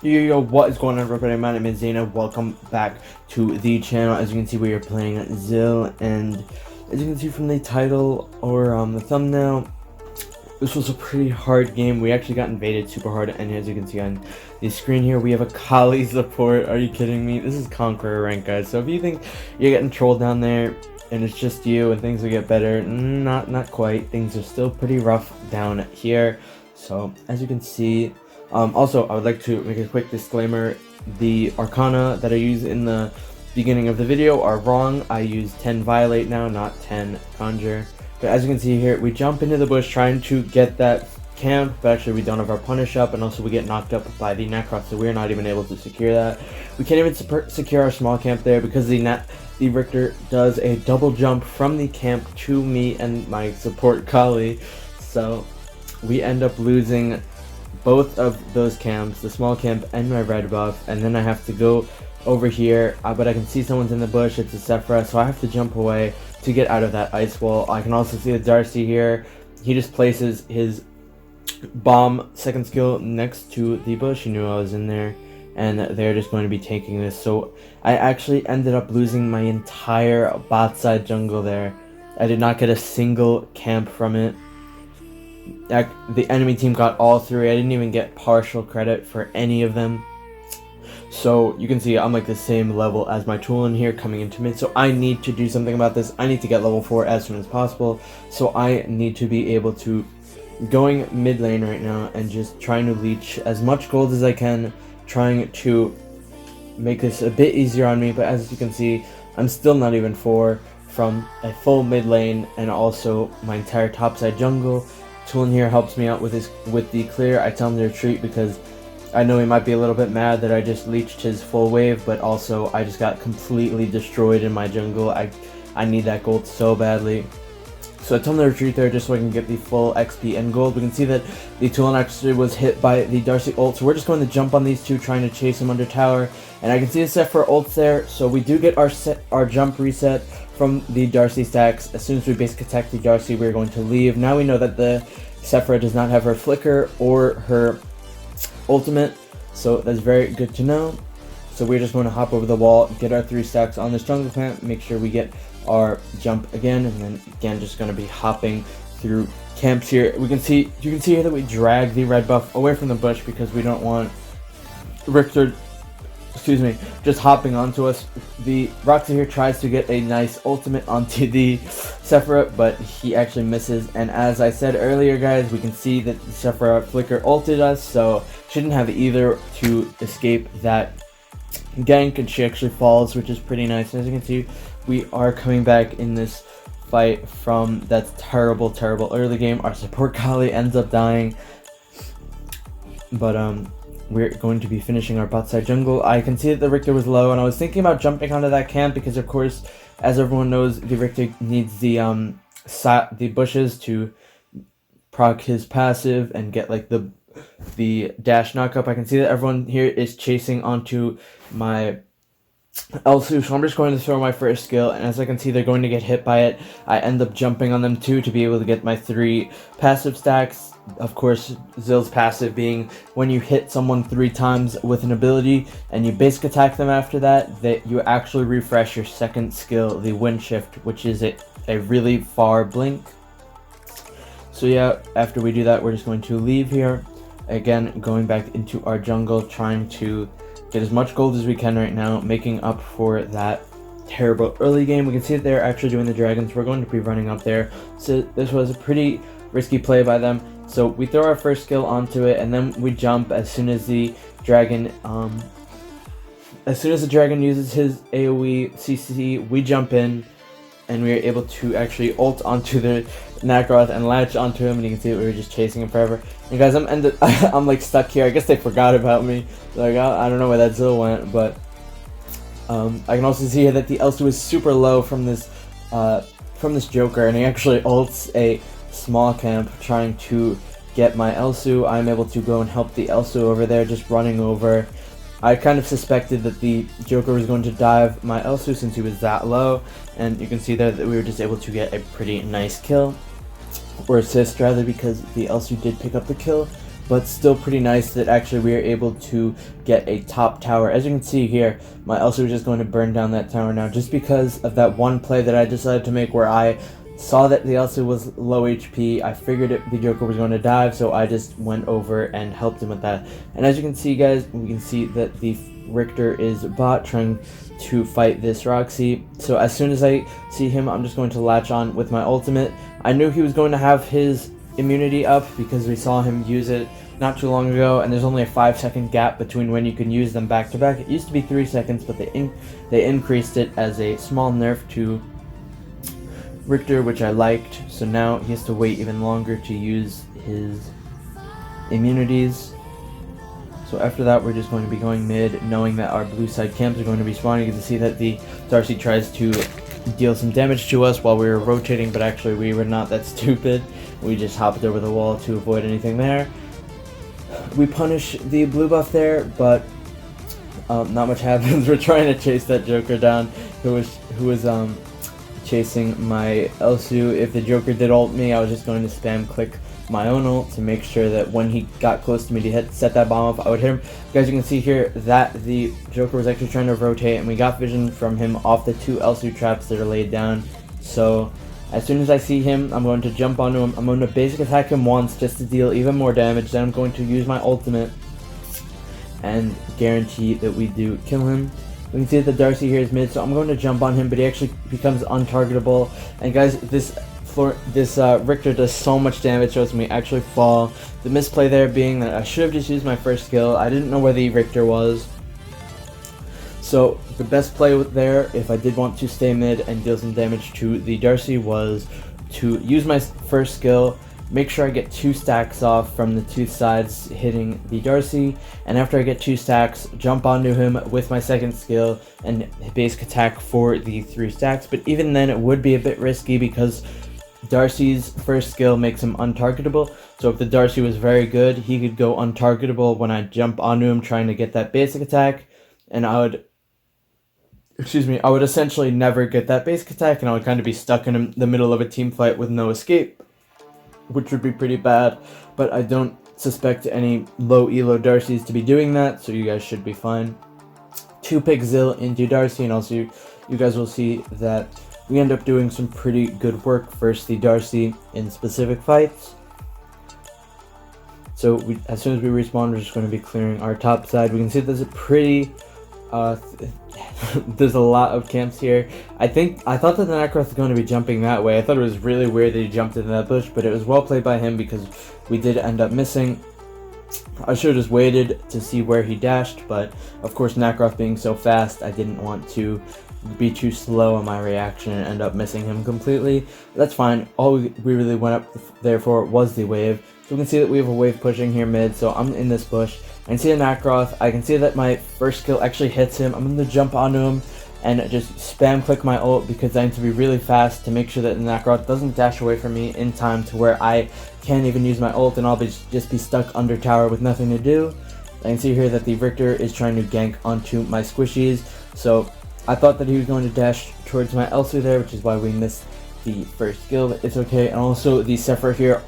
Yo, what is going on, everybody? My name is Zaina. Welcome back to the channel. As you can see, we are playing Zill, and as you can see from the title or the thumbnail, this was a pretty hard game. We actually got invaded super hard, and as you can see on the screen here, we have a Kahlii support. Are you kidding me? This is Conqueror rank, guys. So if you think you're getting trolled down there and it's just you and things will get better, not quite. Things are still pretty rough down here. So as you can see, also, I would like to make a quick disclaimer. The arcana that I use in the beginning of the video are wrong. I use 10 violate now, not 10 conjure. But as you can see here, we jump into the bush trying to get that camp, but actually we don't have our punish up, and also we get knocked up by the Necross, so we're not even able to secure that. We can't even secure our small camp there because the Richter does a double jump from the camp to me and my support Kahlii. So we end up losing both of those camps, the small camp and my red buff, and then I have to go over here, but I can see someone's in the bush. It's a Sephra, so I have to jump away to get out of that ice wall. I can also see the Darcy here. He just places his bomb second skill next to the bush. He knew I was in there, and they're just going to be taking this. So I actually ended up losing my entire bot side jungle there. I did not get a single camp from it. The enemy team got all three. I didn't even get partial credit for any of them. So you can see I'm like the same level as my tool in here coming into mid. So I need to do something about this. I need to get level 4 as soon as possible. So I need to be able to going mid lane right now and just trying to leech as much gold as I can, trying to make this a bit easier on me. But as you can see, I'm still not even 4 from a full mid lane and also my entire topside jungle. Tool in here helps me out with the clear. I tell him to retreat because I know he might be a little bit mad that I just leeched his full wave, but also I just got completely destroyed in my jungle. I need that gold so badly. So I tell him to retreat there just so I can get the full XP and gold. We can see that the Tool actually was hit by the Darcy ult, so we're just going to jump on these two, trying to chase him under tower. And I can see the Sephra ults there, so we do get our jump reset from the Darcy stacks. As soon as we basic attack the Darcy, we're going to leave. Now we know that the Sephra does not have her flicker or her ultimate, so that's very good to know. So we're just going to hop over the wall, get our 3 stacks on this jungle plant, make sure we get our jump again, and then again just going to be hopping through camps here. You can see here that we drag the red buff away from the bush because we don't want Richter, just hopping onto us. The Roxy here tries to get a nice ultimate onto the Sephra, but he actually misses. And as I said earlier, guys, we can see that the Sephra flicker ulted us, so she didn't have either to escape that gank, and she actually falls, which is pretty nice. As you can see, we are coming back in this fight from that terrible early game. Our support Kahlii ends up dying, but we're going to be finishing our bot side jungle. I can see that the Richter was low, and I was thinking about jumping onto that camp because, of course, as everyone knows, the Richter needs the bushes to proc his passive and get like the dash knockup. I can see that everyone here is chasing onto my Elsu, so I'm just going to throw my first skill, and as I can see, they're going to get hit by it. I end up jumping on them too to be able to get my 3 passive stacks. Of course, Zill's passive being when you hit someone 3 times with an ability and you basic attack them after that, you actually refresh your second skill, the wind shift, which is a really far blink. So yeah, after we do that, we're just going to leave here. Again, going back into our jungle, trying to get as much gold as we can right now, making up for that terrible early game. We can see that they're actually doing the dragons. We're going to be running up there. So this was a pretty risky play by them. So we throw our first skill onto it, and then we jump as soon as the dragon uses his AoE CC, we jump in, and we are able to actually ult onto the Necroth and latch onto him, and you can see that we were just chasing him forever. And guys, I'm like stuck here. I guess they forgot about me. Like I don't know where that Zill went, but I can also see here that the Elsu is super low from this Joker, and he actually ults a small camp trying to get my Elsu. I'm able to go and help the Elsu over there, just running over. I kind of suspected that the Joker was going to dive my Elsu since he was that low, and you can see there that we were just able to get a pretty nice kill, or assist rather, because the Elsu did pick up the kill. but still pretty nice that actually we are able to get a top tower. As you can see here, my Elsie was just going to burn down that tower now, just because of that one play that I decided to make where I saw that the Elsie was low HP. I figured the Joker was going to dive, so I just went over and helped him with that. And as you can see, guys, we can see that the Richter is bot trying to fight this Roxy. So as soon as I see him, I'm just going to latch on with my ultimate. I knew he was going to have his immunity up because we saw him use it not too long ago, and there's only a 5-second gap between when you can use them back to back. It used to be 3 seconds, but they increased it as a small nerf to Richter, which I liked. So now he has to wait even longer to use his immunities. So after that, we're just going to be going mid, knowing that our blue side camps are going to be spawning. You can see that the Darcy tries to deal some damage to us while we were rotating, but actually we were not that stupid. We just hopped over the wall to avoid anything there. We punish the blue buff there, but not much happens. We're trying to chase that Joker down, who was chasing my Elsu. If the Joker did ult me, I was just going to spam click my own ult to make sure that when he got close to me to set that bomb off, I would hit him. Guys, you can see here that the Joker was actually trying to rotate, and we got vision from him off the 2 Elsu traps that are laid down. So as soon as I see him, I'm going to jump onto him. I'm going to basic attack him once just to deal even more damage. Then I'm going to use my ultimate and guarantee that we do kill him. We can see that the Darcy here is mid, so I'm going to jump on him, but he actually becomes untargetable. And guys, this Richter does so much damage to us when we actually fall. The misplay there being that I should have just used my first skill. I didn't know where the Richter was. So the best play there, if I did want to stay mid and deal some damage to the Darcy, was to use my first skill, make sure I get 2 stacks off from the 2 sides hitting the Darcy, and after I get 2 stacks, jump onto him with my second skill and basic attack for the 3 stacks. But even then, it would be a bit risky because Darcy's first skill makes him untargetable. So if the Darcy was very good, he could go untargetable when I jump onto him trying to get that basic attack, and I would essentially never get that basic attack, and I would kind of be stuck in the middle of a team fight with no escape, which would be pretty bad. But I don't suspect any low elo Darcys to be doing that, so you guys should be fine. 2-pick Zill into Darcy, and also you guys will see that we end up doing some pretty good work versus the Darcy in specific fights. So as soon as we respawn, we're just going to be clearing our top side. We can see there's a pretty there's a lot of camps here. I thought that the Necroth was going to be jumping that way. I thought it was really weird that he jumped into that bush, but it was well played by him because we did end up missing. I should have just waited to see where he dashed, but of course Necroth being so fast, I didn't want to be too slow in my reaction and end up missing him completely. That's fine. All we really went up there for was the wave. So we can see that we have a wave pushing here mid, so I'm in this bush. I can see the Necroth. I can see that my first skill actually hits him. I'm going to jump onto him and just spam click my ult because I need to be really fast to make sure that the Necroth doesn't dash away from me in time to where I can't even use my ult and I'll just be stuck under tower with nothing to do. I can see here that the Richter is trying to gank onto my squishies, so I thought that he was going to dash towards my Elsu there, which is why we missed the first skill, but it's okay. And also the Sephiroth here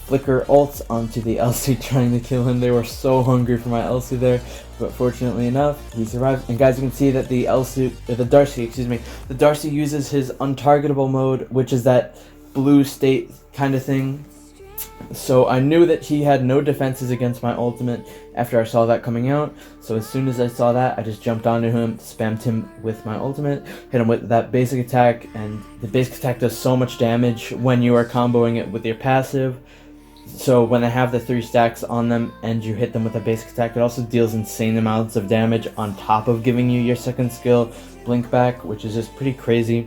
flicker ults onto the Elsie trying to kill him. They were so hungry for my Elsie there, but fortunately enough, he survived. And guys, you can see that the Darcy uses his untargetable mode, which is that blue state kind of thing. So I knew that he had no defenses against my ultimate after I saw that coming out. So as soon as I saw that, I just jumped onto him, spammed him with my ultimate, hit him with that basic attack, and the basic attack does so much damage when you are comboing it with your passive. So when they have the 3 stacks on them and you hit them with a basic attack, it also deals insane amounts of damage on top of giving you your second skill, blink back, which is just pretty crazy.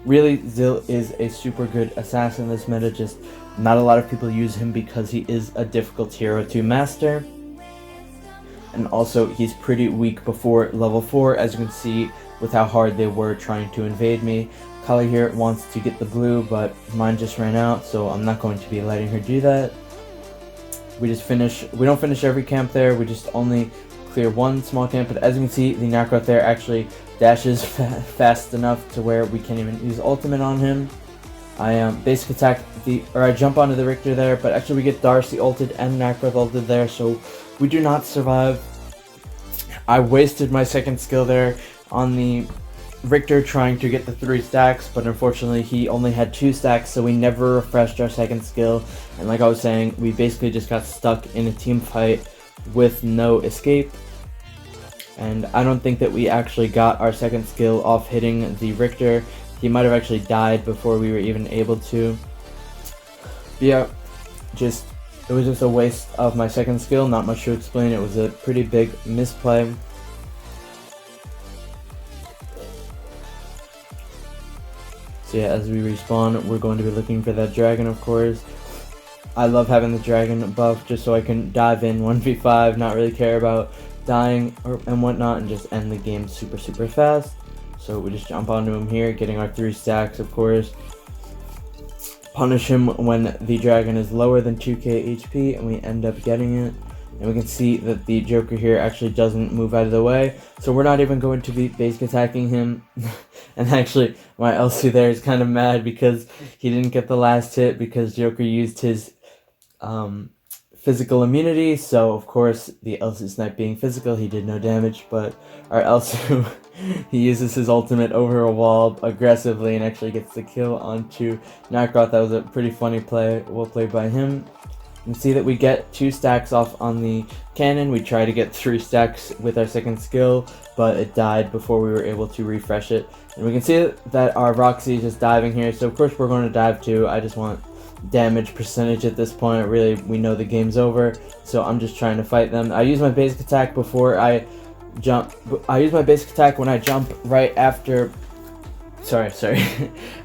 Really, Zill is a super good assassin in this meta, just not a lot of people use him because he is a difficult hero to master. And also, he's pretty weak before level 4, as you can see with how hard they were trying to invade me. Kahlii here wants to get the blue, but mine just ran out, so I'm not going to be letting her do that. We don't finish every camp there, we just only clear one small camp, but as you can see, the Necroth there actually dashes fast enough to where we can't even use ultimate on him. I basic attack I jump onto the Richter there, but actually we get Darcy ulted and Nacroth ulted there, so we do not survive. I wasted my second skill there on the Richter trying to get the 3 stacks, but unfortunately he only had 2 stacks, so we never refreshed our second skill. And like I was saying, we basically just got stuck in a team fight with no escape. And I don't think that we actually got our second skill off hitting the Richter. He might have actually died before we were even able to. But yeah, it was just a waste of my second skill, not much to explain. It was a pretty big misplay. So yeah, as we respawn, we're going to be looking for that dragon, of course. I love having the dragon buff just so I can dive in 1v5, not really care about dying and whatnot, and just end the game super fast. So we just jump onto him here, getting our 3 stacks, of course. Punish him when the dragon is lower than 2k HP, and we end up getting it. And we can see that the Joker here actually doesn't move out of the way, so we're not even going to be basic attacking him. And actually, my LC there is kind of mad because he didn't get the last hit because Joker used his physical immunity, so of course the LC snipe being physical, he did no damage, but our LC, he uses his ultimate over a wall aggressively and actually gets the kill onto Nacroth. That was a pretty funny play, well played by him. You can see that we get 2 stacks off on the cannon. We try to get 3 stacks with our second skill, but it died before we were able to refresh it. And we can see that our Roxy is just diving here, so of course we're going to dive too. I just want damage percentage at this point. Really, we know the game's over, so I'm just trying to fight them. I use my basic attack before I jump. I use my basic attack when I jump right after. Sorry.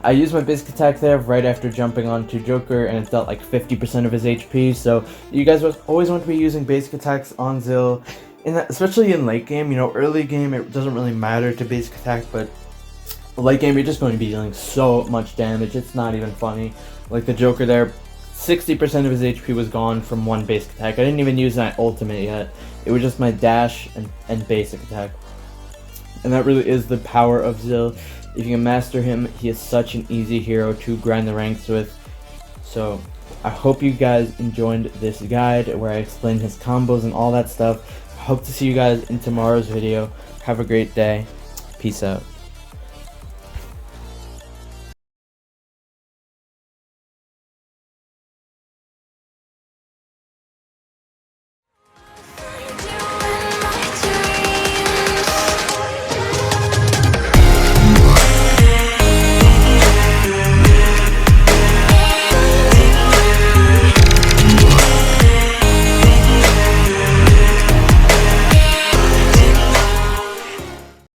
I used my basic attack there right after jumping onto Joker, and it dealt like 50% of his HP. So you guys always want to be using basic attacks on Zill, especially in late game. You know, early game it doesn't really matter to basic attack, but late game you're just going to be dealing so much damage. It's not even funny. Like the Joker there, 60% of his HP was gone from one basic attack. I didn't even use my ultimate yet. It was just my dash and basic attack. And that really is the power of Zill. If you can master him, he is such an easy hero to grind the ranks with. So I hope you guys enjoyed this guide where I explained his combos and all that stuff. I hope to see you guys in tomorrow's video. Have a great day. Peace out.